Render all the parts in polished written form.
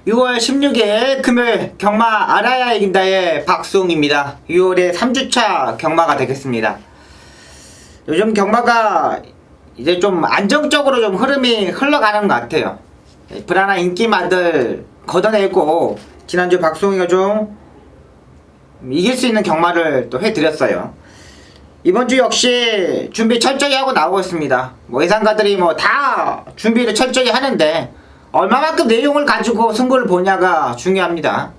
6월 16일 금요일 경마 알아야 이긴다의 박수홍입니다. 6월에 3주차 경마가 되겠습니다. 요즘 경마가 이제 좀 안정적으로 좀 흐름이 흘러가는 것 같아요. 불안한 인기마들 걷어내고 지난주 박수홍이가 좀 이길 수 있는 경마를 또 해드렸어요. 이번주 역시 준비 철저히 하고 나오고 있습니다. 예상가들이 다 준비를 철저히 하는데 얼마만큼 내용을 가지고 승부를 보냐가 중요합니다.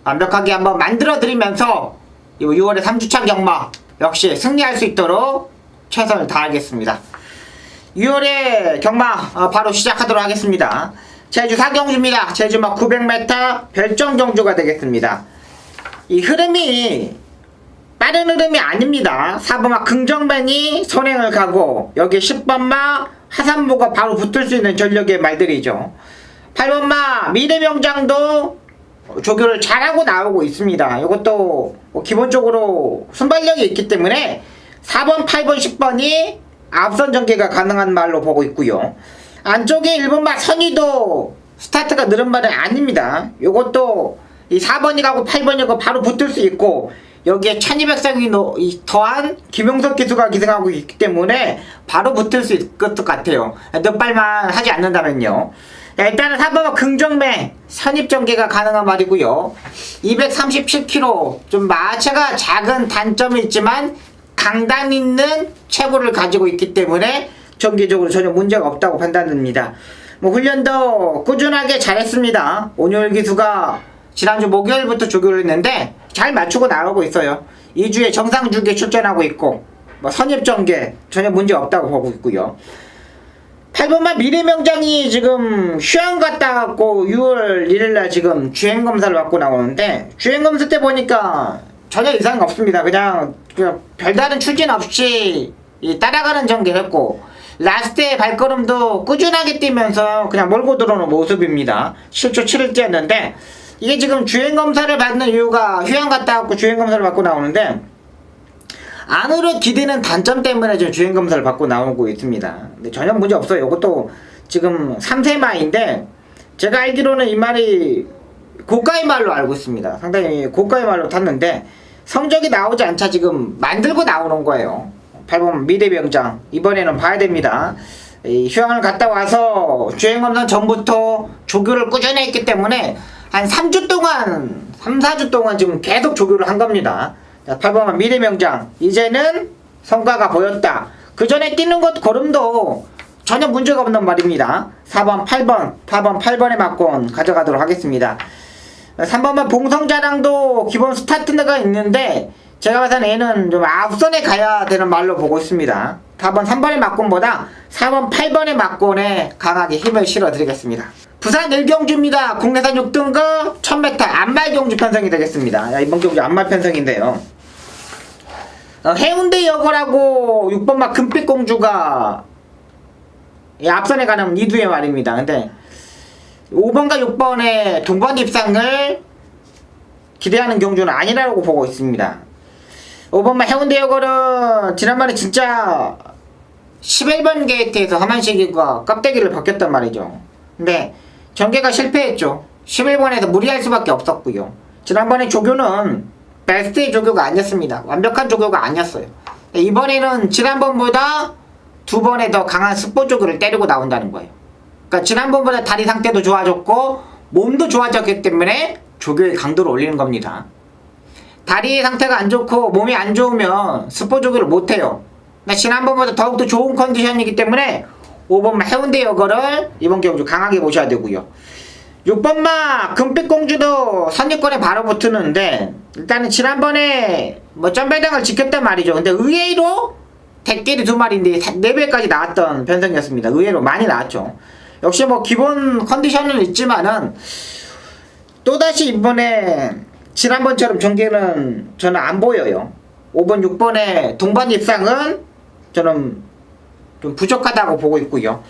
완벽하게 한번 만들어 드리면서 6월의 3주차 경마 역시 승리할 수 있도록 최선을 다하겠습니다. 6월의 경마 바로 시작하도록 하겠습니다. 제주 4경주입니다. 제주막 900m 별정 경주가 되겠습니다. 이 흐름이 빠른 흐름이 아닙니다. 4번마 긍정맨이 선행을 가고 여기 10번마 하산모가 바로 붙을 수 있는 전력의 말들이죠. 8번마 미래명장도 조교를 잘하고 나오고 있습니다. 이것도 기본적으로 순발력이 있기 때문에 4번, 8번, 10번이 앞선 전개가 가능한 말로 보고 있고요. 안쪽에 1번마 선의도 스타트가 느린 말은 아닙니다. 이것도 이 4번이 가고 8번이 가고 바로 붙을 수 있고 여기에 1200상이 더한 김용석 기수가 기승하고 있기 때문에 바로 붙을 수 있을 것 같아요. 몇 발만 하지 않는다면요. 일단은 4번은 긍정매 선입전개가 가능한 말이고요. 237kg 좀 마체가 작은 단점이 있지만 강단 있는 체구를 가지고 있기 때문에 전기적으로 전혀 문제가 없다고 판단됩니다. 훈련도 꾸준하게 잘했습니다. 온율 기수가 지난주 목요일부터 조교를 했는데 잘 맞추고 나가고 있어요. 2주에 정상주기에 출전하고 있고 선입전개 전혀 문제 없다고 보고 있고요. 8번만 미래명장이 지금 휴양 갔다 왔고 6월 1일날 지금 주행검사를 받고 나오는데 주행검사 때 보니까 전혀 이상 없습니다. 그냥 별다른 추진 없이 따라가는 전개를 했고 라스트의 발걸음도 꾸준하게 뛰면서 그냥 몰고 들어오는 모습입니다. 7초 7일째였는데 이게 지금 주행검사를 받는 이유가 휴양 갔다 왔고 주행검사를 받고 나오는데 안으로 기대는 단점 때문에 지금 주행검사를 받고 나오고 있습니다. 근데 전혀 문제 없어요. 이것도 지금 3세마인데 제가 알기로는 이 말이 고가의 말로 알고 있습니다. 상당히 고가의 말로 탔는데 성적이 나오지 않자 지금 만들고 나오는 거예요. 8번 미래명장 이번에는 봐야 됩니다. 휴양을 갔다 와서 주행검사 전부터 조교를 꾸준히 했기 때문에 한 3주 동안 3, 4주 동안 지금 계속 조교를 한 겁니다. 8번만 미래명장 이제는 성과가 보였다. 그 전에 뛰는 것 걸음도 전혀 문제가 없는 말입니다. 4번 8번 4번 8번의 막권 가져가도록 하겠습니다. 3번만 봉성자랑도 기본 스타트가 있는데 제가 봐서는 얘는 좀 앞선에 가야 되는 말로 보고 있습니다. 4번 3번의 막권보다 4번 8번의 막권에 강하게 힘을 실어 드리겠습니다. 부산 1경주입니다. 국내산 6등급 1000m 안말경주 편성이 되겠습니다. 이번 경주 안말 편성인데요. 해운대 여거라고 6번마 금빛공주가 앞선에 가는 2두의 말입니다. 근데 5번과 6번의 동반 입상을 기대하는 경주는 아니라고 보고 있습니다. 5번마 해운대 여거는 지난번에 진짜 11번 게이트에서 하만식이가 껍데기를 벗겼단 말이죠. 근데 전개가 실패했죠. 11번에서 무리할 수밖에 없었고요. 지난번에 조교는 베스트의 조교가 아니었습니다. 완벽한 조교가 아니었어요. 이번에는 지난번보다 2번에 더 강한 스포 조교를 때리고 나온다는 거예요. 그러니까 지난번보다 다리 상태도 좋아졌고 몸도 좋아졌기 때문에 조교의 강도를 올리는 겁니다. 다리 상태가 안 좋고 몸이 안 좋으면 스포 조교를 못해요. 지난번보다 더욱더 좋은 컨디션이기 때문에 5번마 해운대 여거를 이번 경주 강하게 보셔야 되고요. 6번마 금빛공주도 선입권에 바로 붙는데 일단은 지난번에 점배당을 지켰단 말이죠. 근데 의외로 대끼리 2마리인데 4배까지 나왔던 편성이었습니다. 의외로 많이 나왔죠. 역시 기본 컨디션은 있지만은 또다시 이번에 지난번처럼 전개는 저는 안 보여요. 5번 6번의 동반 입상은 저는 좀 부족하다고 보고 있고요.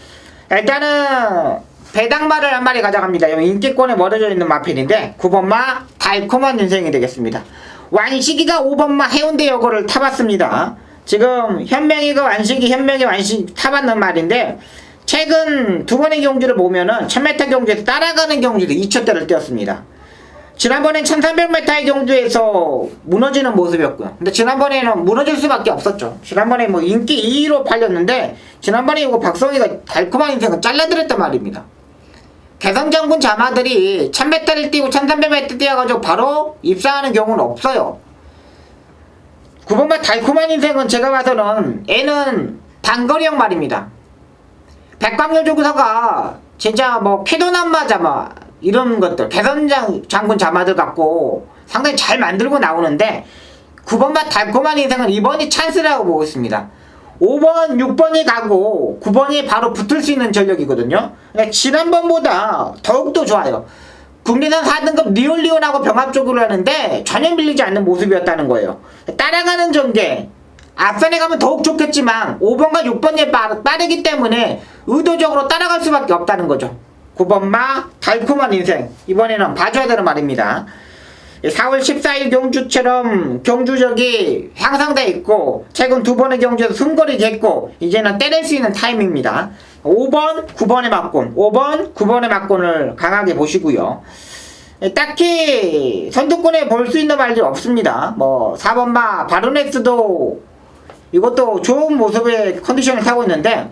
일단은 배당마를 한 마리 가져갑니다. 인기권에 멀어져 있는 마필인데 9번마 달콤한 인생이 되겠습니다. 완식이가 5번마 해운대 여고를 타봤습니다. 지금 현명이가 완식이 현명이 완식 타봤는 말인데 최근 두 번의 경주를 보면은 1000m 경주에서 따라가는 경주도 2000대를 뛰었습니다. 지난번엔 1300m의 경주에서 무너지는 모습이었고요. 근데 지난번에는 무너질 수밖에 없었죠. 지난번에 뭐 인기 2위로 팔렸는데 지난번에 이거 박성희가 달콤한 인생을 잘라드렸단 말입니다. 개성장군 자마들이 1000m를 뛰고 1300m 뛰어가지고 바로 입상하는 경우는 없어요. 9번마 달콤한 인생은 제가 봐서는 애는 단거리형 말입니다. 백광열 조구사가 진짜 뭐 캐도남마 자마 이런 것들 개성장군 자마들 갖고 상당히 잘 만들고 나오는데 9번마 달콤한 인생은 이번이 찬스라고 보고 있습니다. 5번, 6번이 가고 9번이 바로 붙을 수 있는 전력이거든요. 그러니까 지난번보다 더욱더 좋아요. 국내산 4등급 리올리온하고 병합적으로 하는데 전혀 밀리지 않는 모습이었다는 거예요. 따라가는 전개 앞선에 가면 더욱 좋겠지만 5번과 6번이 빠르기 때문에 의도적으로 따라갈 수밖에 없다는 거죠. 9번마 달콤한 인생 이번에는 봐줘야 되는 말입니다. 4월 14일 경주처럼 경주력이 향상돼 있고 최근 두 번의 경주에서 승거리 됐고 이제는 때릴 수 있는 타임입니다. 5번, 9번의 막권 5번, 9번의 막권을 강하게 보시고요. 딱히 선두권에 볼 수 있는 말이 없습니다. 뭐 4번마 바로네스도 이것도 좋은 모습의 컨디션을 타고 있는데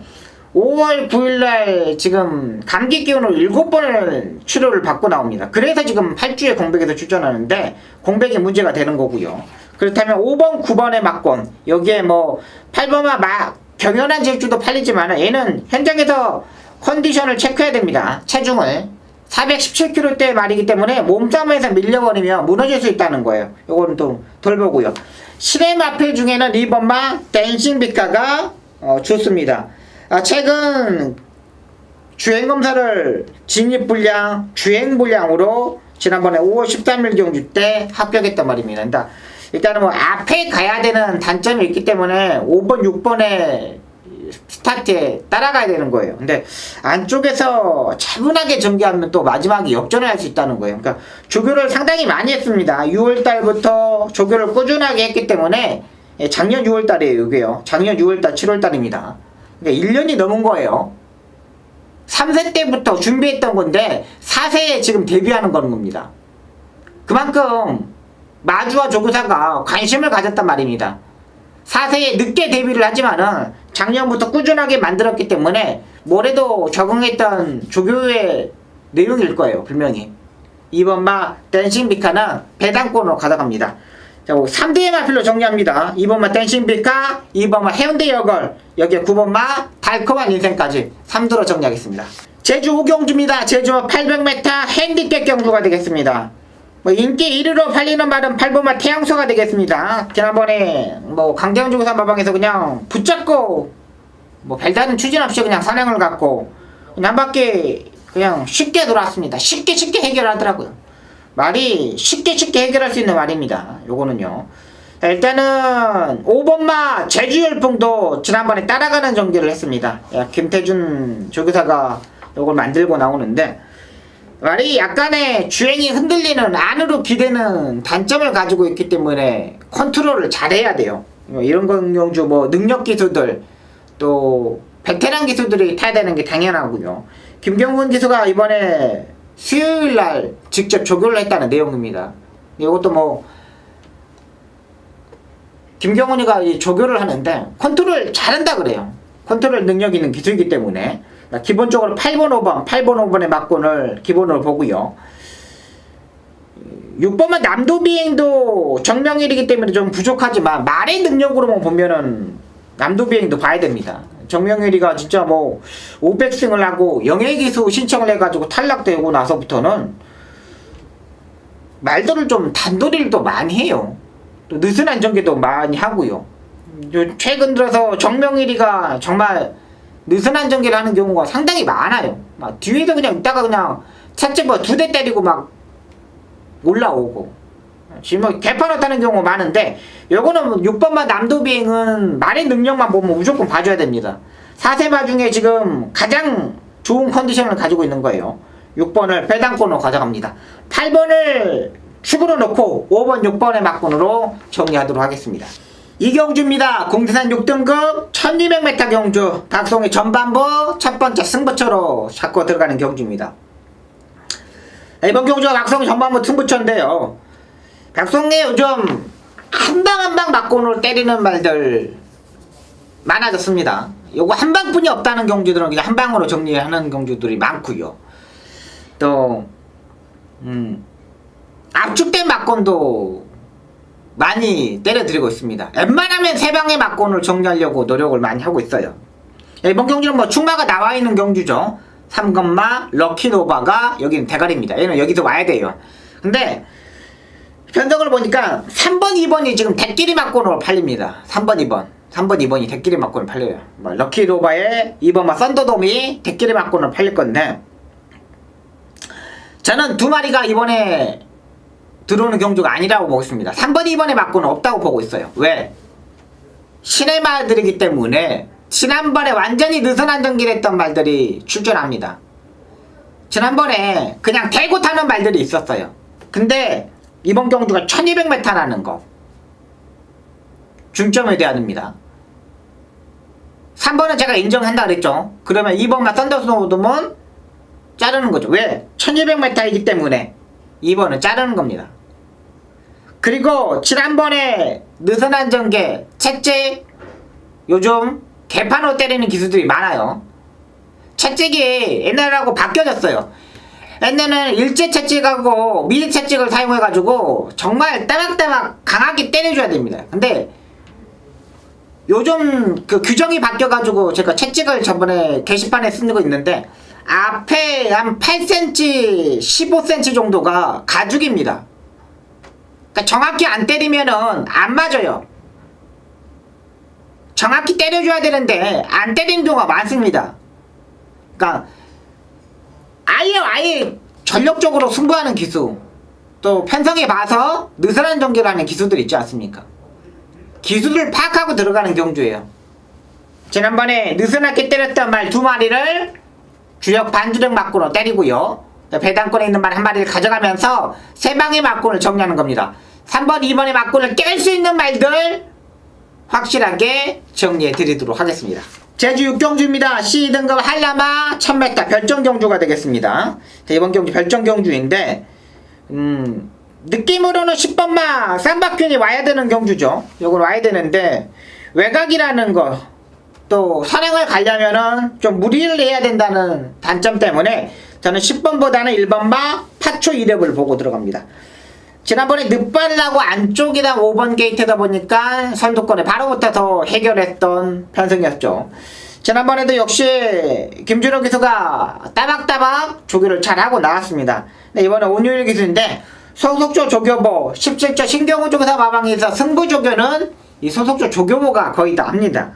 5월 9일날 지금 감기 기운으로 7번을 치료를 받고 나옵니다. 그래서 지금 8주에 공백에서 출전하는데 공백이 문제가 되는 거고요. 그렇다면 5번, 9번의 막권 여기에 뭐 8번과 경연한 질주도 팔리지만 얘는 현장에서 컨디션을 체크해야 됩니다. 체중을 417kg대 말이기 때문에 몸싸움에서 밀려버리면 무너질 수 있다는 거예요. 요거는 또 덜 보고요. 실내 마필 중에는 2번마 댄싱비카가 좋습니다. 최근 주행검사를 진입불량, 주행불량으로 지난번에 5월 13일 경주 때 합격했단 말입니다. 그러니까 일단은 뭐 앞에 가야 되는 단점이 있기 때문에 5번, 6번에 스타트에 따라가야 되는 거예요. 근데 안쪽에서 차분하게 전개하면 또 마지막에 역전을 할 수 있다는 거예요. 그러니까 조교를 상당히 많이 했습니다. 6월달부터 조교를 꾸준하게 했기 때문에 작년 6월달이에요. 이게요. 작년 6월달, 7월달입니다. 그러니까 1년이 넘은 거예요. 3세 때부터 준비했던 건데 4세에 지금 데뷔하는 거는 겁니다. 그만큼 마주와 조교사가 관심을 가졌단 말입니다. 4세에 늦게 데뷔를 하지만은 작년부터 꾸준하게 만들었기 때문에 뭐래도 적응했던 조교의 내용일 거예요. 분명히 2번마 댄싱비카는 배당권으로 가져갑니다. 자, 3대의 마필로 정리합니다. 2번마 댄싱비카, 2번마 해운대 여걸, 여기에 9번마 달콤한 인생까지 3도로 정리하겠습니다. 제주 오경주입니다. 제주 800m 핸디캡 경주가 되겠습니다. 뭐 인기 1위로 팔리는 말은 8번마 태양소가 되겠습니다. 지난번에 뭐 강대현 조교사 마방에서 그냥 붙잡고 뭐 별다른 추진 없이 그냥 선행을 갖고 남밖에 그냥 쉽게 돌아왔습니다. 쉽게 해결하더라고요. 말이 쉽게 해결할 수 있는 말입니다. 요거는요. 일단은 5번마 제주열풍도 지난번에 따라가는 전개를 했습니다. 김태준 조교사가 요걸 만들고 나오는데 말이 약간의 주행이 흔들리는 안으로 기대는 단점을 가지고 있기 때문에 컨트롤을 잘해야 돼요. 이런 경주 뭐 능력 기수들 또 베테랑 기수들이 타야 되는 게 당연하고요. 김경훈 기수가 이번에 수요일날 직접 조교를 했다는 내용입니다. 이것도 뭐 김경훈이가 이 조교를 하는데 컨트롤 잘한다 그래요. 컨트롤 능력 있는 기수이기 때문에 기본적으로 8번, 5번의 막권을 기본으로 보고요. 6번만 남도비행도 정명일이기 때문에 좀 부족하지만 말의 능력으로만 보면은 남도비행도 봐야 됩니다. 정명일이가 진짜 뭐 500승을 하고 영예기수 신청을 해가지고 탈락되고 나서부터는 말들을 좀 단도리를 또 많이 해요. 또 느슨한 전개도 많이 하고요. 최근 들어서 정명일이가 정말 느슨한 전개를 하는 경우가 상당히 많아요. 막 뒤에서 그냥 있다가 그냥 차체버 2대 때리고 막 올라오고 지금 개판을 타는 경우가 많은데 요거는 6번만 남도비행은 말의 능력만 보면 무조건 봐줘야 됩니다. 4세마 중에 지금 가장 좋은 컨디션을 가지고 있는 거예요. 6번을 배당권으로 가져갑니다. 8번을 축으로 놓고 5번, 6번의 막권으로 정리하도록 하겠습니다. 이경주입니다. 공대산 6등급 1200m 경주 박송의 전반부 첫번째 승부처로 잡고 들어가는 경주입니다. 이번 경주가 박송의 전반부 승부처인데요, 박송이 요즘 한방 한방 막곤으로 때리는 말들 많아졌습니다. 요거 한방뿐이 없다는 경주들은 그냥 한방으로 정리하는 경주들이 많고요. 또 압축된 막곤도 많이 때려드리고 있습니다. 웬만하면 세 방의 막곤을 정리하려고 노력을 많이 하고 있어요. 이번 경주는 뭐 충마가 나와있는 경주죠. 3건마 럭키노바가 여기는 대가리입니다. 얘는 여기서 와야 돼요. 근데 편성을 보니까 3번 2번이 지금 대끼리 막곤으로 팔립니다. 3번 2번이 대끼리 막곤으로 팔려요. 뭐 럭키노바에 2번마 썬더돔이 대끼리 막곤으로 팔릴 건데, 저는 두 마리가 이번에 들어오는 경주가 아니라고 보고 있습니다. 3번 2번의 막고는 없다고 보고 있어요. 왜? 신의 말들이기 때문에 지난번에 완전히 느슨한 전기를 했던 말들이 출전합니다. 지난번에 그냥 대고 타는 말들이 있었어요. 근데 이번 경주가 1200m라는 거 중점에 대한입니다. 3번은 제가 인정한다 그랬죠. 그러면 2번과 썬더스노우돔은 자르는 거죠. 왜? 1200m이기 때문에 2번은 자르는 겁니다. 그리고 지난번에 느슨한 전개 채찍, 요즘 개판으로 때리는 기술들이 많아요. 채찍이 옛날하고 바뀌어졌어요. 옛날에는 일제 채찍하고 미리 채찍을 사용해가지고 정말 따박따박 강하게 때려줘야 됩니다. 근데 요즘 그 규정이 바뀌어가지고 제가 채찍을 저번에 게시판에 쓰는 거 있는데, 앞에 한 8cm, 15cm 정도가 가죽입니다. 그러니까 정확히 안 때리면은 안 맞아요. 정확히 때려줘야 되는데 안 때리는 경우가 많습니다. 그러니까 아예 전력적으로 승부하는 기수, 또 편성해 봐서 느슨한 전개라는 기수들 있지 않습니까? 기수를 파악하고 들어가는 경주예요. 지난번에 느슨하게 때렸던 말 두 마리를 주역 반주력 막군으로 때리고요, 배당권에 있는 말 한 마리를 가져가면서 세 방의 막군을 정리하는 겁니다. 3번 2번의 막군을 깰 수 있는 말들 확실하게 정리해 드리도록 하겠습니다. 제주 6경주입니다. C등급 한라마 1000m 별정 경주가 되겠습니다. 자, 이번 경주 별정 경주인데 느낌으로는 10번마 쌈박균이 와야 되는 경주죠. 요건 와야 되는데 외곽이라는 거, 또 선행을 가려면은 좀 무리를 해야 된다는 단점 때문에 저는 10번보다는 1번마 파초 이력을 보고 들어갑니다. 지난번에 늦발라고 안쪽이랑 5번 게이트다 보니까 선두권에 바로 붙어서 해결했던 편승이었죠. 지난번에도 역시 김준호 기수가 따박따박 조교를 잘하고 나왔습니다. 네, 이번에 온유일 기수인데 소속조 조교보 17조 신경호 조교사 마방에서 승부 조교는 이 소속조 조교보가 거의 다 합니다.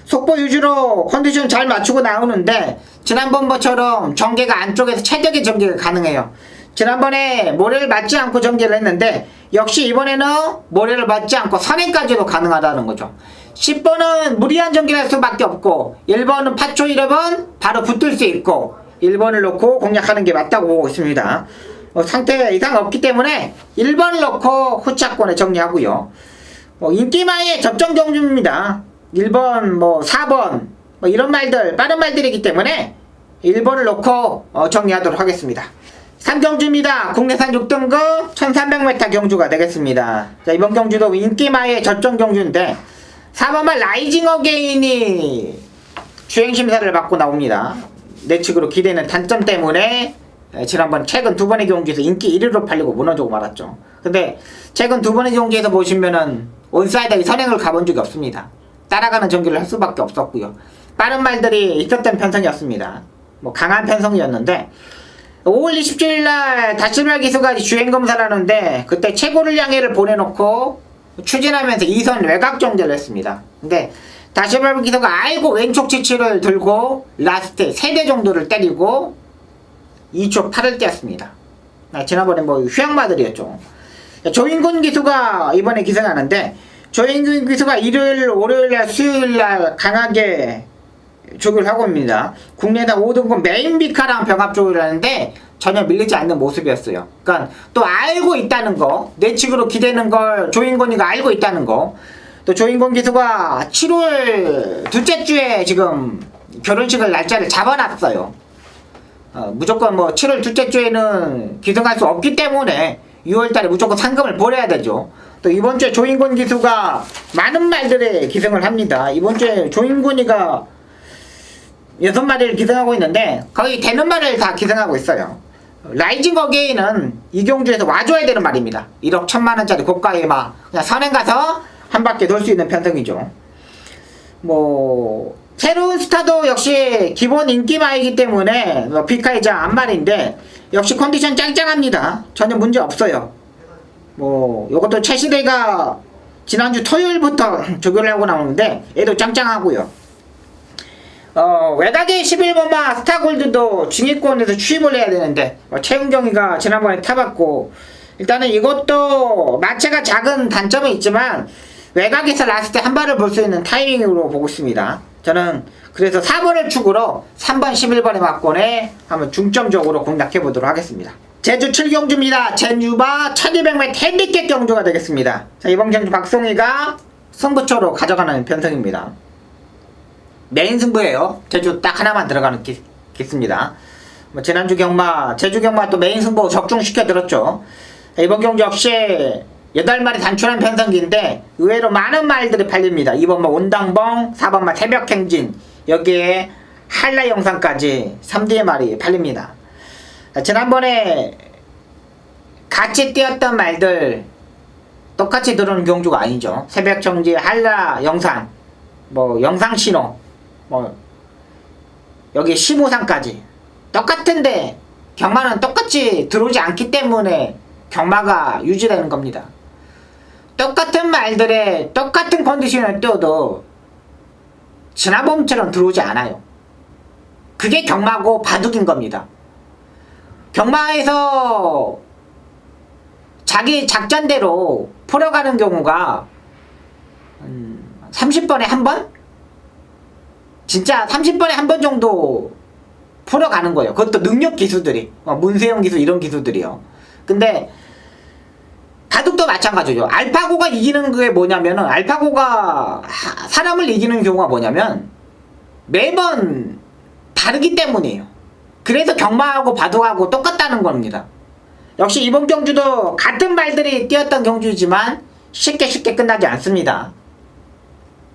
속보 유지로 컨디션 잘 맞추고 나오는데 지난번처럼 전개가 안쪽에서 최적의 전개가 가능해요. 지난번에 모래를 맞지 않고 전개를 했는데 역시 이번에는 모래를 맞지 않고 선행까지도 가능하다는 거죠. 10번은 무리한 전개를 할 수밖에 없고 1번은 파초 1번 바로 붙을 수 있고 1번을 놓고 공략하는 게 맞다고 보고 있습니다. 상태 이상 없기 때문에 1번을 놓고 후차권에 정리하고요. 인기마의 접전 경주입니다. 1번, 4번, 이런 말들, 빠른 말들이기 때문에 1번을 놓고 정리하도록 하겠습니다. 3경주입니다. 국내산 6등급 1300m 경주가 되겠습니다. 자, 이번 경주도 인기마의 접전 경주인데 4번만 라이징 어게인이 주행심사를 받고 나옵니다. 내측으로 기대는 단점 때문에 지난번 최근 두 번의 경기에서 인기 1위로 팔리고 무너지고 말았죠. 근데 최근 두 번의 경기에서 보시면은 온사이드에 선행을 가본 적이 없습니다. 따라가는 전기를 할 수밖에 없었고요. 빠른 말들이 있었던 편성이었습니다. 강한 편성이었는데 5월 27일날 다시말 기수가 주행검사를 하는데 그때 최고를 향해를 보내놓고 추진하면서 2선 외곽 정제를 했습니다. 근데 다시말 기수가 알고 왼쪽 지치를 들고 라스트 3대 정도를 때리고 2초 8을 떼었습니다. 지난번에 휴양마들이었죠. 조인군 기수가 이번에 기승하는데 조인군 기수가 일요일, 월요일날, 수요일날 강하게 조교를 하고 있습니다. 국내당 5등급 메인비카랑 병합 조교를 하는데 전혀 밀리지 않는 모습이었어요. 그러니까 또 알고 있다는 거, 내측으로 기대는 걸 조인곤이가 알고 있다는 거, 또 조인권 기수가 7월 둘째 주에 지금 결혼식을 날짜를 잡아놨어요. 무조건 뭐 7월 둘째 주에는 기승할 수 없기 때문에 6월달에 무조건 상금을 보내야 되죠. 또 이번 주에 조인권 기수가 많은 말들에 기승을 합니다. 이번 주에 조인권이가 6마리를 기승하고 있는데 거의 되는 말을 다 기승하고 있어요. 라이징 어게인은 이경주에서 와줘야 되는 말입니다. 1억 1,000만원짜리 고가의 막 그냥 선행 가서 한 바퀴 돌 수 있는 편성이죠. 뭐 새로운 스타도 역시 기본 인기마이기 때문에 비카이자 안말인데 역시 컨디션 짱짱합니다. 전혀 문제 없어요. 뭐 요것도 최시대가 지난주 토요일부터 조교를 하고 나오는데 얘도 짱짱하고요. 외곽의 11번마 스타골드도 중위권에서 추입을 해야 되는데 최은경이가 지난번에 타봤고 일단은 이것도 마체가 작은 단점이 있지만 외곽에서 라스트 한 발을 볼 수 있는 타이밍으로 보고 있습니다. 저는 그래서 4번을 축으로 3번 11번의 막권에 한번 중점적으로 공략해 보도록 하겠습니다. 제주 7경주입니다. 제주바 1200m 핸디캡 경주가 되겠습니다. 자, 이번 경주 박송이가 승부처로 가져가는 편성입니다. 메인 승부예요. 제주 딱 하나만 들어가는 기수입니다. 뭐 지난주 경마, 제주 경마 또 메인 승부 적중시켜 들었죠. 이번 경주 역시 8마리 단출한 편성기인데 의외로 많은 말들이 팔립니다. 2번마 온당봉, 4번마 새벽행진, 여기에 한라 영상까지 3D의 말이 팔립니다. 지난번에 같이 뛰었던 말들 똑같이 들어오는 경주가 아니죠. 새벽정지, 한라 영상, 뭐 영상신호, 뭐 여기 15상까지 똑같은데 경마는 똑같이 들어오지 않기 때문에 경마가 유지되는 겁니다. 똑같은 말들에 똑같은 컨디션을 띄워도 지난번처럼 들어오지 않아요. 그게 경마고 바둑인 겁니다. 경마에서 자기 작전대로 풀어가는 경우가 30번에 한 번? 진짜 30번에 한 번 정도 풀어가는 거예요. 그것도 능력 기수들이 문세영 기수 이런 기수들이요. 근데 바둑도 마찬가지죠. 알파고가 이기는 게 뭐냐면은 알파고가 사람을 이기는 경우가 뭐냐면 매번 다르기 때문이에요. 그래서 경마하고 바둑하고 똑같다는 겁니다. 역시 이번 경주도 같은 말들이 뛰었던 경주지만 쉽게 끝나지 않습니다.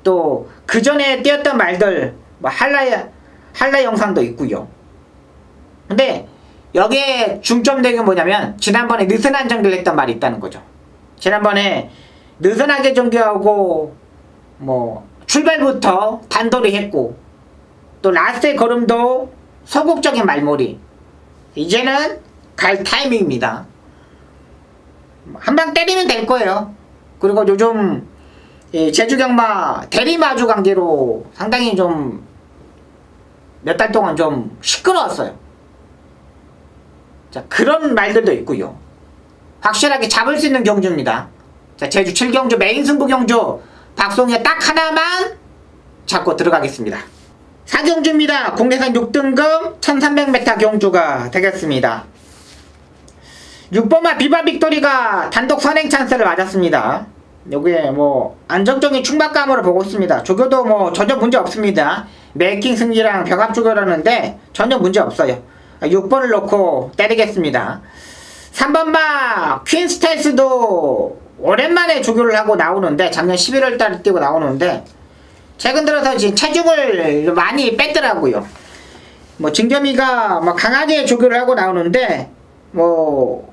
또 그 전에 뛰었던 말들 뭐 한라 영상도 있고요. 근데 여기에 중점된 게 뭐냐면 지난번에 느슨한 전개를 했던 말이 있다는 거죠. 지난번에 느슨하게 전개하고 뭐 출발부터 단도리 했고 또 라스트의 걸음도 소극적인 말몰이. 이제는 갈 타이밍입니다. 한 방 때리면 될 거예요. 그리고 요즘 제주경마 대리마주 관계로 상당히 좀 몇 달 동안 좀 시끄러웠어요. 자, 그런 말들도 있고요. 확실하게 잡을 수 있는 경주입니다. 자, 제주 7경주 메인 승부 경주 박송이가 딱 하나만 잡고 들어가겠습니다. 4경주입니다. 국내산 6등급 1300m 경주가 되겠습니다. 6번마 비바 빅토리가 단독 선행 찬스를 맞았습니다. 여기에 뭐 안정적인 충박감으로 보고 있습니다. 조교도 뭐 전혀 문제 없습니다. 메이킹 승리랑 병합 조교라는데 전혀 문제 없어요. 6번을 놓고 때리겠습니다. 3번마 퀸스텔스도 오랜만에 조교를 하고 나오는데 작년 11월달에 뛰고 나오는데 최근 들어서 지금 체중을 많이 뺐더라고요. 뭐 진겸이가 뭐 강하게 조교를 하고 나오는데 뭐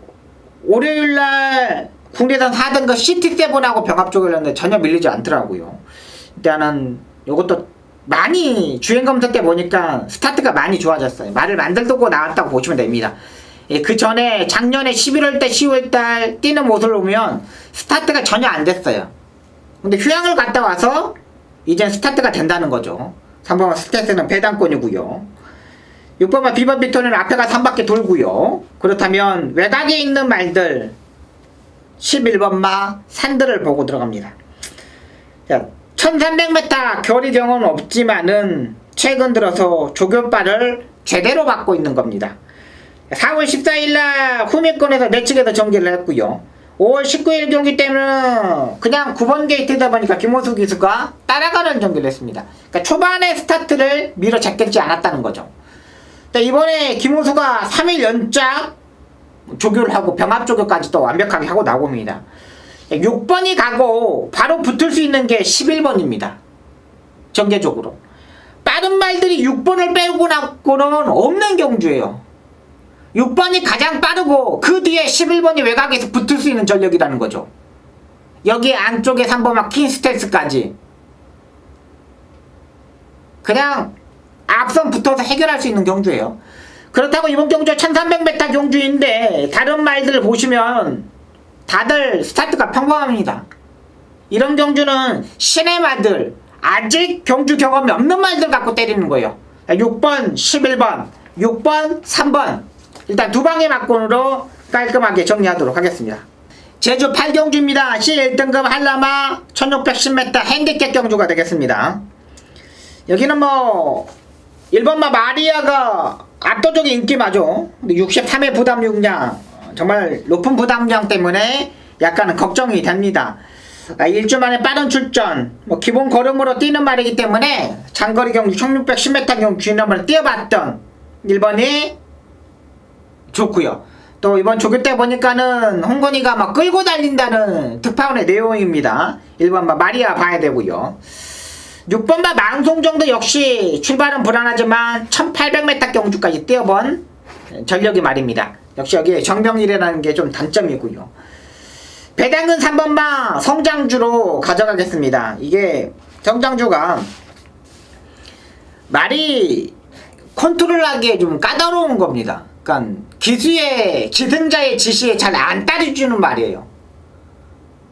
월요일날 국내산 4등급 CT7하고 병합 조교를 했는데 전혀 밀리지 않더라고요. 일단은 요것도 많이 주행 검사 때 보니까 스타트가 많이 좋아졌어요. 말을 만들고 나왔다고 보시면 됩니다. 그 전에 작년에 11월달 10월달 뛰는 모습을 보면 스타트가 전혀 안 됐어요. 근데 휴양을 갔다 와서 이젠 스타트가 된다는 거죠. 3번마 스테이스는 배당권이고요. 6번마 비번 빅토리는 앞에 가서 한 바퀴 돌고요. 그렇다면 외곽에 있는 말들 11번마 산들을 보고 들어갑니다. 자, 1300m 결의 경험은 없지만은 최근 들어서 조교빨을 제대로 받고 있는 겁니다. 4월 14일날 후미권에서 내측에서 전개를 했고요. 5월 19일 경기 때는 그냥 9번 게이트다 보니까 김호수 기수가 따라가는 경기를 했습니다. 그러니까 초반에 스타트를 밀어 잡겠지 않았다는 거죠. 이번에 김호수가 3일 연작 조교를 하고 병합 조교까지 또 완벽하게 하고 나옵니다. 6번이 가고 바로 붙을 수 있는 게 11번입니다. 전개적으로. 빠른 말들이 6번을 빼고 나고는 없는 경주예요. 6번이 가장 빠르고 그 뒤에 11번이 외곽에서 붙을 수 있는 전력이라는 거죠. 여기 안쪽에 3번막 킹스텔스까지 그냥 앞선 붙어서 해결할 수 있는 경주예요. 그렇다고 이번 경주 1300m 경주인데 다른 말들을 보시면 다들 스타트가 평범합니다. 이런 경주는 신의 말들, 아직 경주 경험이 없는 말들 갖고 때리는 거예요. 6번, 11번, 6번, 3번 일단 두 방의 막군으로 깔끔하게 정리하도록 하겠습니다. 제주 8경주입니다. C1등급 한라마 1610m 핸디캡 경주가 되겠습니다. 여기는 뭐 1번마 마리아가 압도적인 인기마죠. 63회 부담 용량 정말 높은 부담량 때문에 약간은 걱정이 됩니다. 1주 만에 빠른 출전, 뭐 기본 걸음으로 뛰는 말이기 때문에 장거리 경주 1610m 경주 한번 뛰어봤던 1번이 좋고요. 또 이번 조교 때 보니까는 홍건이가 막 끌고 달린다는 특파원의 내용입니다. 1번마 마리아 봐야 되고요. 6번마 망송정도 역시 출발은 불안하지만 1800m 경주까지 뛰어본 전력이 말입니다. 역시 여기에 정병일이라는 게 좀 단점이고요. 배당은 3번마 성장주로 가져가겠습니다. 이게 성장주가 말이 컨트롤하기에 좀 까다로운 겁니다. 그러니까 기승자의 지시에 잘 안 따라주는 말이에요.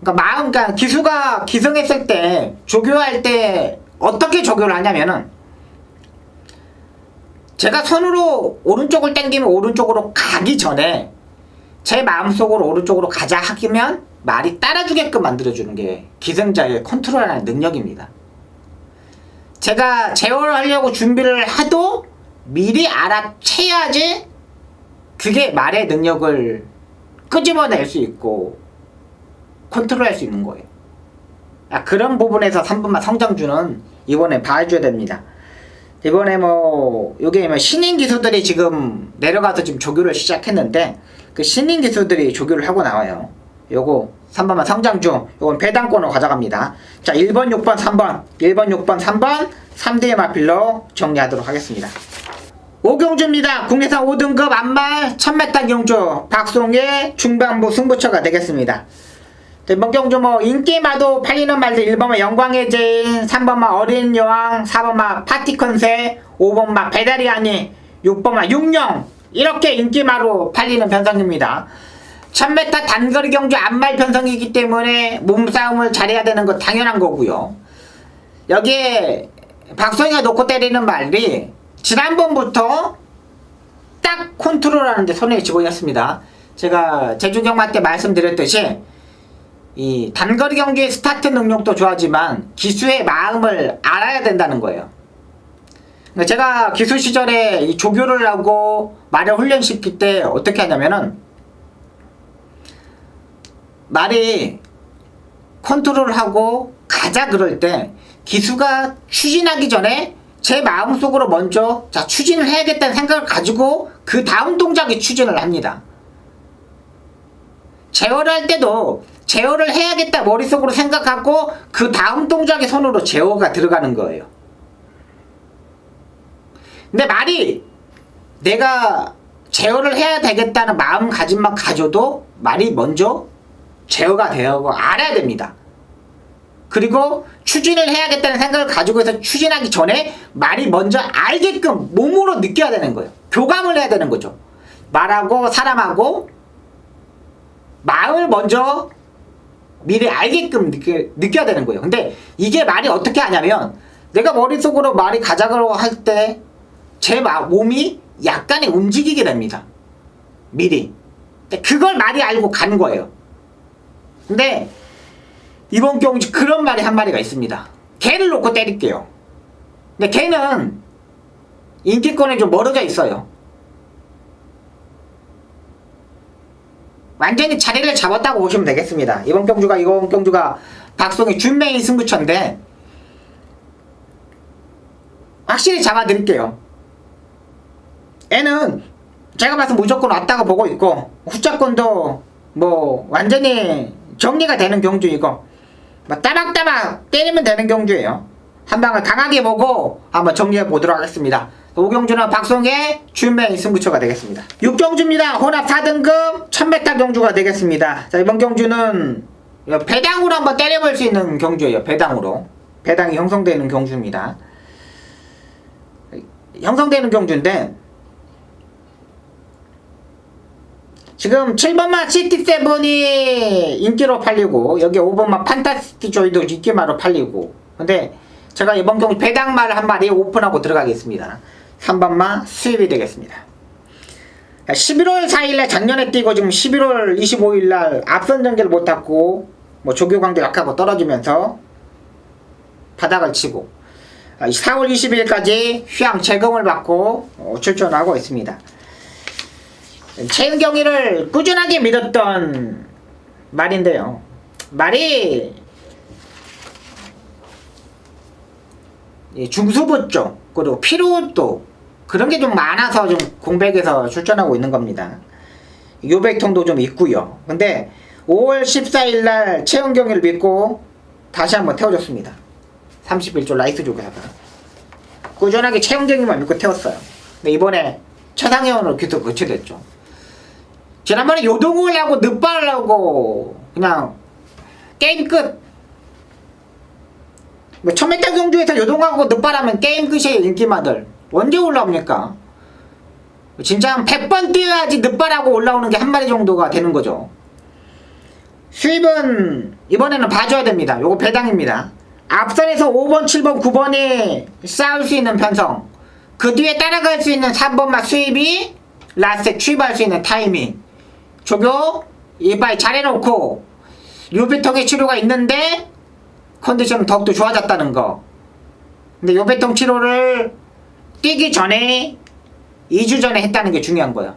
그러니까 기수가 기승했을 때 조교할 때 어떻게 조교를 하냐면은 제가 손으로 오른쪽을 당기면 오른쪽으로 가기 전에 제 마음속으로 오른쪽으로 가자 하면 말이 따라주게끔 만들어주는 게 기승자의 컨트롤하는 능력입니다. 제가 제어를 하려고 준비를 해도 미리 알아채야지 그게 말의 능력을 끄집어낼 수 있고 컨트롤할 수 있는 거예요. 그런 부분에서 3번마 성장주는 이번에 봐줘야 됩니다. 이번에 뭐 요게 뭐 신인 기수들이 지금 내려가서 지금 조교를 시작했는데 그 신인 기수들이 조교를 하고 나와요. 요거 3번마 성장주 요건 배당권으로 가져갑니다. 자 1번 6번 3번 1번 6번 3번 3대의 마필로 정리하도록 하겠습니다. 5경주입니다. 국내산 5등급 안말 1000m 경주 박송의 중반부 승부처가 되겠습니다. 이번 경주 뭐 인기마도 팔리는 말들 1번마 영광의 제인, 3번마 어린 여왕, 4번마 파티 컨셉, 5번마 배달이 아니, 6번마 육룡 이렇게 인기마로 팔리는 변성입니다. 1000m 단거리 경주 안말 변성이기 때문에 몸싸움을 잘해야 되는 거 당연한 거고요. 여기에 박성희가 놓고 때리는 말이 지난번부터 딱 컨트롤하는데 손에 쥐고였습니다. 제가 제주경마 때 말씀드렸듯이 이 단거리 경기의 스타트 능력도 좋아하지만 기수의 마음을 알아야 된다는 거예요. 제가 기수 시절에 이 조교를 하고 말을 훈련시킬 때 어떻게 하냐면은 말이 컨트롤하고 가자 그럴 때 기수가 추진하기 전에 제 마음속으로 먼저 자 추진을 해야겠다는 생각을 가지고 그 다음 동작에 추진을 합니다. 제어를 할 때도 제어를 해야겠다 머릿속으로 생각하고 그 다음 동작에 손으로 제어가 들어가는 거예요. 근데 말이 내가 제어를 해야 되겠다는 마음가짐만 가져도 말이 먼저 제어가 되고 알아야 됩니다. 그리고 추진을 해야겠다는 생각을 가지고 해서 추진하기 전에 말이 먼저 알게끔 몸으로 느껴야 되는 거예요. 교감을 해야 되는 거죠. 말하고 사람하고 마음을 먼저 미리 알게끔 느껴야 되는 거예요. 근데 이게 말이 어떻게 하냐면 내가 머릿속으로 말이 가자고 할 때 제 몸이 약간의 움직이게 됩니다. 미리. 그걸 말이 알고 가는 거예요. 근데 이번 경주 그런 말이 한 마리가 있습니다. 개를 놓고 때릴게요. 근데 개는 인기권에 좀 멀어져 있어요. 완전히 자리를 잡았다고 보시면 되겠습니다. 이번 경주가 박송의 준메인 승부처인데 확실히 잡아드릴게요. 애는 제가 봐서 무조건 왔다고 보고 있고 후차권도 뭐 완전히 정리가 되는 경주이고 뭐 따박따박 때리면 되는 경주예요. 한 방을 강하게 보고 한번 정리해 보도록 하겠습니다. 5경주는 박송의 준메인 승부처가 되겠습니다. 6경주입니다. 혼합 4등급 1000m 경주가 되겠습니다. 자, 이번 경주는 배당으로 한번 때려볼 수 있는 경주예요. 배당이 형성되는 경주입니다. 형성되는 경주인데 지금 7번마 시티7이 인기로 팔리고 여기 5번마 판타스티 조이도 인기마로 팔리고 근데 제가 이번 경주 배당말 한 마리 오픈하고 들어가겠습니다. 3번마 수입이 되겠습니다. 11월 4일날 작년에 뛰고 지금 11월 25일날 앞선 전개를 못하고 뭐 조교광도 약하고 떨어지면서 바닥을 치고 4월 20일까지 휴양 제공을 받고 출전하고 있습니다. 최은경이를 꾸준하게 믿었던 말인데요. 말이 중수부 쪽 그리고 피로도 그런 게 좀 많아서 좀 공백에서 출전하고 있는 겁니다. 요백통도 좀 있고요. 근데 5월 14일날 최은경이를 믿고 다시 한번 태워줬습니다. 31조 라이트 쪽에다가 꾸준하게 최은경이만 믿고 태웠어요. 근데 이번에 최상위원으로 계속 거쳐됐죠. 지난번에 요동을 하고 늑발을 하고 그냥 게임 끝. 뭐 1000m 경주에서 요동하고 늑발하면 게임 끝이에요. 인기마들 언제 올라옵니까? 진짜 한 100번 뛰어야지 늑발하고 올라오는 게 한 마리 정도가 되는 거죠. 수입은 이번에는 봐줘야 됩니다. 요거 배당입니다. 앞선에서 5번, 7번, 9번이 싸울 수 있는 편성, 그 뒤에 따라갈 수 있는 3번만 수입이 라스트에 출발할 수 있는 타이밍, 조교 이빨 잘해놓고 요배통의 치료가 있는데 컨디션은 더욱더 좋아졌다는 거. 근데 요배통 치료를 뛰기 전에 2주 전에 했다는 게 중요한 거야.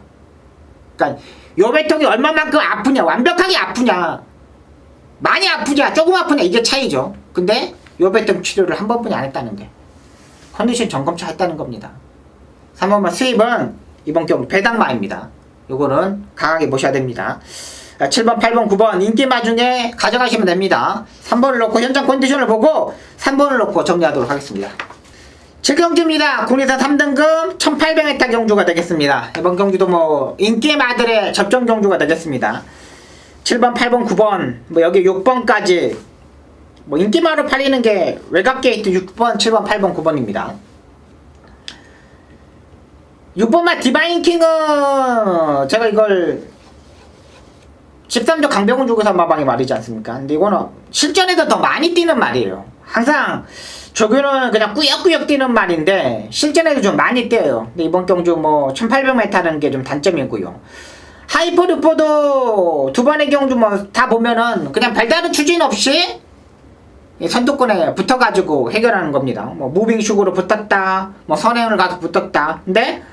그러니까 요배통이 얼마만큼 아프냐, 완벽하게 아프냐, 많이 아프냐, 조금 아프냐, 이게 차이죠. 근데 요배통 치료를 한 번뿐이 안 했다는 게 컨디션 점검차 했다는 겁니다. 3번만 수입은 이번 경우 배당마입니다. 요거는 강하게 보셔야 됩니다. 7번, 8번, 9번 인기마 중에 가져가시면 됩니다. 3번을 놓고 현장 컨디션을 보고 3번을 놓고 정리하도록 하겠습니다. 7경주입니다. 국내산 3등급 1800m 경주가 되겠습니다. 이번 경주도 뭐 인기마들의 접전 경주가 되겠습니다. 7번, 8번, 9번 뭐 여기 6번까지 뭐 인기마로 팔리는 게 외곽게이트 6번, 7번, 8번, 9번입니다. 6번마 디바인킹은 제가 이걸 13조 강병훈 주고서 마방의 말이지 않습니까? 근데 이거는 실전에서 더 많이 뛰는 말이에요. 항상 조교는 그냥 꾸역꾸역 뛰는 말인데 실전에도 좀 많이 뛰어요. 근데 이번 경주 뭐 1800m 하는 게 좀 단점이고요. 하이퍼루퍼도 두 번의 경주 뭐 다 보면은 그냥 별다른 추진 없이 선두권에 붙어가지고 해결하는 겁니다. 뭐 무빙축으로 붙었다, 뭐 선행을 가서 붙었다. 근데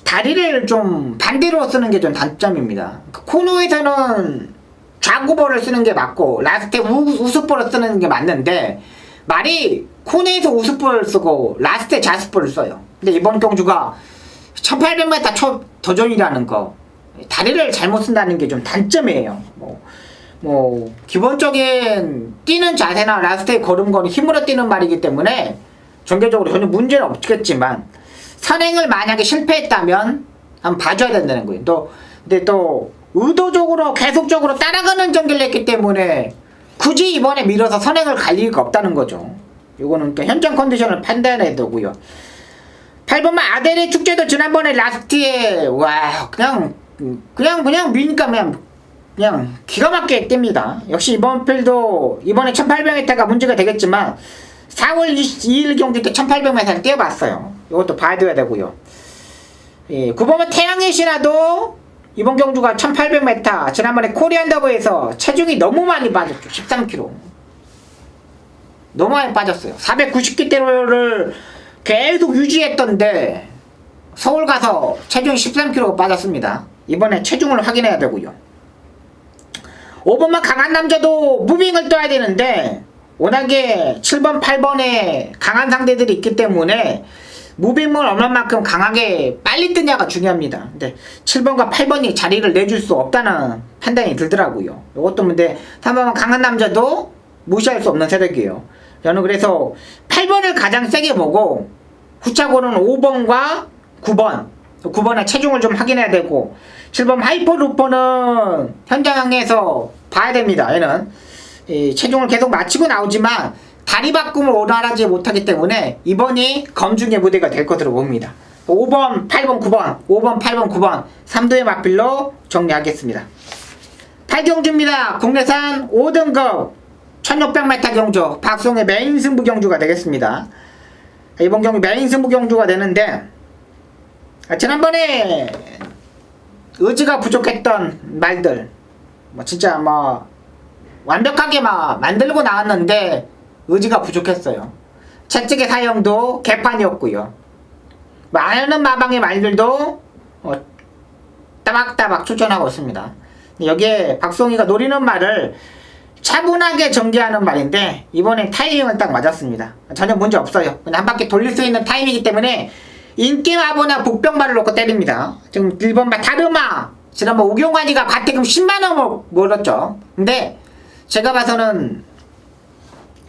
다리를 좀 반대로 쓰는 게 좀 단점입니다. 코너에서는 좌구볼을 쓰는 게 맞고 라스트에 우스볼을 쓰는 게 맞는데 말이 코너에서 우스볼을 쓰고 라스트에 좌스볼을 써요. 근데 이번 경주가 1800m 초 도전이라는 거 다리를 잘못 쓴다는 게 좀 단점이에요. 뭐 기본적인 뛰는 자세나 라스트에 걸음걸이 힘으로 뛰는 말이기 때문에 전개적으로 전혀 문제는 없겠지만 선행을 만약에 실패했다면 한번 봐줘야 된다는 거예요. 근데 또 의도적으로 계속적으로 따라가는 전개를 했기 때문에 굳이 이번에 밀어서 선행을 갈 이유가 없다는 거죠. 이거는 그러니까 현장 컨디션을 판단해야 되고요. 8번만 아데레 축제도 지난번에 라스트에 와 그냥 미니까 그냥 기가 막히게 뜁니다. 역시 이번 필도 이번에 1800m가 문제가 되겠지만 4월 2일 경기 때 1800m를 뛰어봤어요. 이것도 봐줘야 되고요. 예, 9번은 태양의 신화도 이번 경주가 1800m 지난번에 코리안 더브에서 체중이 너무 많이 빠졌죠. 13kg 너무 많이 빠졌어요. 490kg대를 계속 유지했던데 서울 가서 체중이 13kg가 빠졌습니다. 이번에 체중을 확인해야 되고요. 5번만 강한 남자도 무빙을 떠야 되는데 워낙에 7번, 8번에 강한 상대들이 있기 때문에 무빙을 얼마만큼 강하게 빨리 뜨냐가 중요합니다. 근데 7번과 8번이 자리를 내줄 수 없다는 판단이 들더라고요. 이것도 근데 3번 강한 남자도 무시할 수 없는 세력이에요. 저는 그래서 8번을 가장 세게 보고 후차고는 5번과 9번 9번에 체중을 좀 확인해야 되고 7번 하이퍼루퍼는 현장에서 봐야 됩니다. 얘는 체중을 계속 맞추고 나오지만 다리 바꿈을 원활하지 못하기 때문에 이번이 검중의 무대가 될 것으로 봅니다. 5번, 8번, 9번 5번, 8번, 9번 3도의 맞빌로 정리하겠습니다. 8경주입니다. 국내산 5등급 1600m 경주 박송의 메인 승부 경주가 되겠습니다. 이번 경기 메인 승부 경주가 되는데 지난번에 의지가 부족했던 말들 진짜 완벽하게 만들고 나왔는데 의지가 부족했어요. 채찍의 사용도 개판이었고요. 많은 마방의 말들도 따박따박 추천하고 있습니다. 여기에 박송이가 노리는 말을 차분하게 전개하는 말인데 이번에 타이밍을 딱 맞았습니다. 전혀 문제 없어요. 그냥 한 바퀴 돌릴 수 있는 타이밍이기 때문에 인기마보나 복병말을 놓고 때립니다. 지금 1번 말 다르마 지난번 우경환이가 가택금 10만원 몰았죠. 근데 제가 봐서는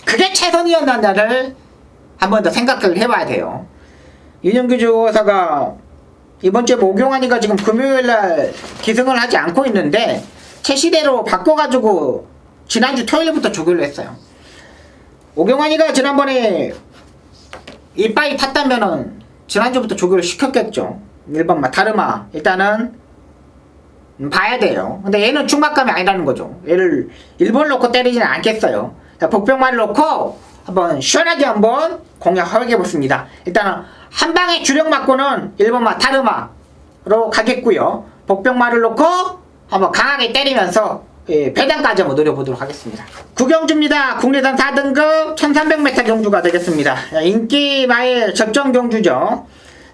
그게 최선이었나를 한 번 더 생각을 해봐야 돼요. 윤영규 조사가 이번 주에 오경환이가 지금 금요일날 기승을 하지 않고 있는데 최시대로 바꿔가지고 지난주 토요일부터 조교를 했어요. 오경환이가 지난번에 이빠이 탔다면은 지난주부터 조교를 시켰겠죠. 1번 다르마 일단은 봐야 돼요. 근데 얘는 충막감이 아니라는 거죠. 얘를 1번 놓고 때리지는 않겠어요. 자, 복병만을 놓고 한번 시원하게 한번 공략해 보습니다. 일단은 한 방에 주력 맞고는 1번 다르마로 가겠고요. 복병만을 놓고 한번 강하게 때리면서 배당까지 한번 노려보도록 하겠습니다. 구경주입니다. 국내산 4등급 1300m 경주가 되겠습니다. 인기마의 적정 경주죠.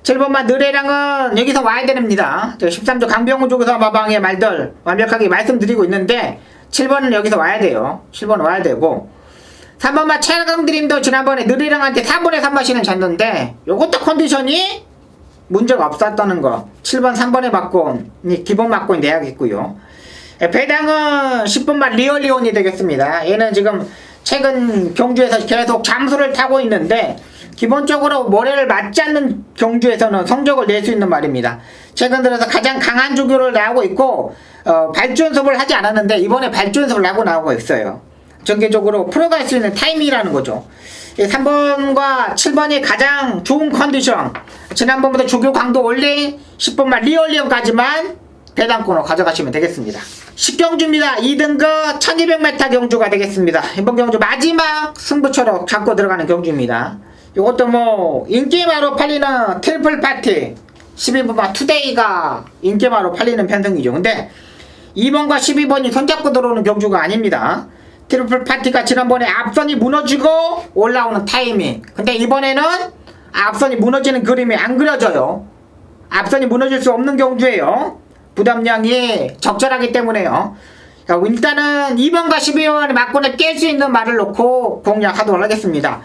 7번만 느레랑은 여기서 와야 됩니다. 13조 강병우 조교사 마방의 말들 완벽하게 말씀드리고 있는데 7번은 여기서 와야 돼요. 7번은 와야 되고 3번만 최강드림도 지난번에 느레랑한테 4번에 3번씩은 졌는데 요것도 컨디션이 문제가 없었다는 거. 7번 3번에 바꾼 기본 바꾼 내야겠고요. 배당은 10번만 리얼리온이 되겠습니다. 얘는 지금 최근 경주에서 계속 잠수를 타고 있는데 기본적으로 모래를 맞지 않는 경주에서는 성적을 낼 수 있는 말입니다. 최근 들어서 가장 강한 조교를 나오고 있고 발주 연습을 하지 않았는데 이번에 발주 연습을 하고 나오고 있어요. 전개적으로 풀어갈 수 있는 타이밍이라는 거죠. 3번과 7번이 가장 좋은 컨디션 지난번보다 조교 강도 올린 10번만 리얼리온까지만 배당권으로 가져가시면 되겠습니다. 10경주입니다. 2등급 1200m 경주가 되겠습니다. 이번 경주 마지막 승부처로 잡고 들어가는 경주입니다. 이것도 인기마로 팔리는 트리플 파티 12번과 투데이가 인기마로 팔리는 편성이죠. 근데 2번과 12번이 손잡고 들어오는 경주가 아닙니다. 트리플 파티가 지난번에 앞선이 무너지고 올라오는 타이밍. 근데 이번에는 앞선이 무너지는 그림이 안 그려져요. 앞선이 무너질 수 없는 경주예요. 부담량이 적절하기 때문에요. 일단은 2번과 12번의 막군을 깰 수 있는 말을 놓고 공략하도록 하겠습니다.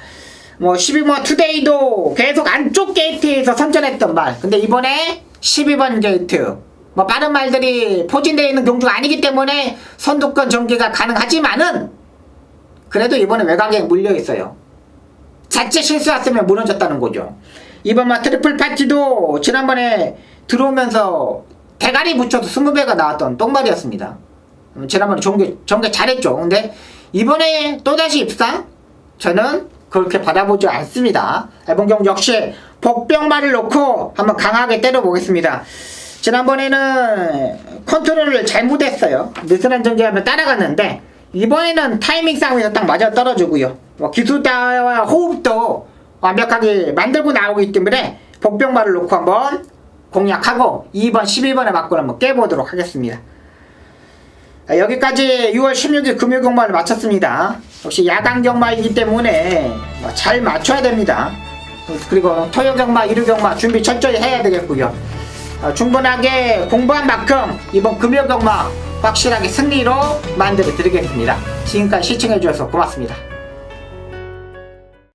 12번 투데이도 계속 안쪽 게이트에서 선전했던 말. 근데 이번에 12번 게이트. 빠른 말들이 포진되어 있는 경주가 아니기 때문에 선두권 전개가 가능하지만은 그래도 이번에 외곽에 물려있어요. 자체 실수했으면 무너졌다는 거죠. 이번 트리플 파티도 지난번에 들어오면서 대가리 붙여서 20배가 나왔던 똥발이었습니다. 지난번에 전개 잘했죠. 근데 이번에 또다시 입상? 저는 그렇게 받아보지 않습니다. 이번 경기 역시 복병말을 놓고 한번 강하게 때려보겠습니다. 지난번에는 컨트롤을 잘못했어요. 느슨한 전개하면 따라갔는데 이번에는 타이밍 싸움에서 딱 맞아 떨어지고요. 기술자와 호흡도 완벽하게 만들고 나오기 때문에 복병말을 놓고 한번 공략하고 2번, 12번에 맞고 한번 깨보도록 하겠습니다. 여기까지 6월 16일 금요 경마를 마쳤습니다. 역시 야간 경마이기 때문에 잘 맞춰야 됩니다. 그리고 토요 경마, 일요 경마 준비 철저히 해야 되겠고요. 충분하게 공부한 만큼 이번 금요 경마 확실하게 승리로 만들어 드리겠습니다. 지금까지 시청해 주셔서 고맙습니다.